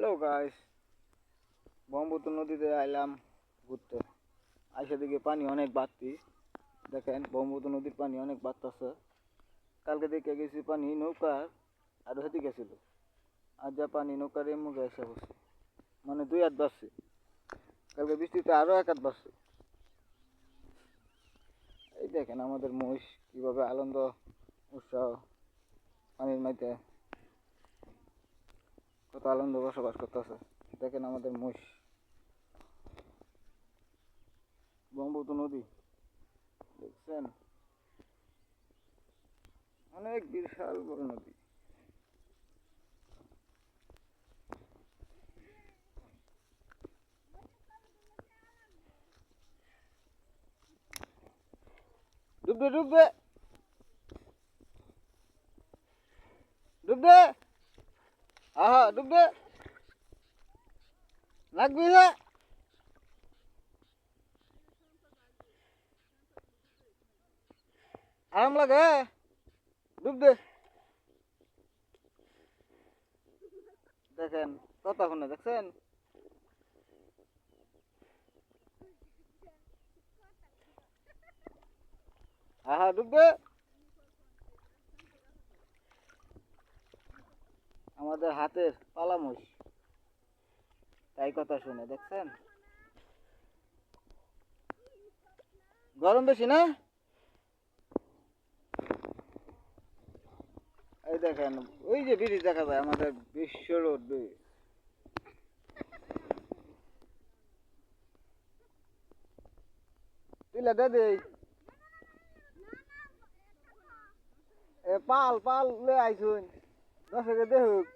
Hello guys, Brahmaputra নদীতে আইলাম ঘুরতে। আইসা দিকে পানি অনেক বাড়তি। দেখেন ব্রহ্মপুত্র নদীর পানি অনেক বাড়তেছে। কালকে দেখে গেছি পানি নৌকার আর হেঁটে গেছিল। আর যা পানি নৌকার মুখে এসে বসে, মানে 2 হাত বাড়ছে। কালকে বৃষ্টিতে আরো 1 হাত বাড়ছে। এই দেখেন আমাদের মহিষ কিভাবে আনন্দ উৎসাহ পানির মাঝে কত আনন্দ বসবাস করতেছে। দেখেন আমাদের মহিষ। ব্রহ্মপুত্র নদী দেখছেন, অনেক বিশাল বড় নদী। ডুববে ডুববে ডুববে, আহা ডুববে, লাগবি না। আরাম লাগে, ডুববে। দেখেন কতক্ষণে দেখছেন। আহা ডুববে। আমাদের হাতের পালা মহিষ, তাই কথা শুনে দেখছেন। গরম বেশি না? এই দেখেন ওই যে ব্রিজ দেখা যায় আমাদের বিশ্ব রোড ব্রিজ। তুইলা দে দেই এ পাল পাল লে আইছুন দশ দেখুক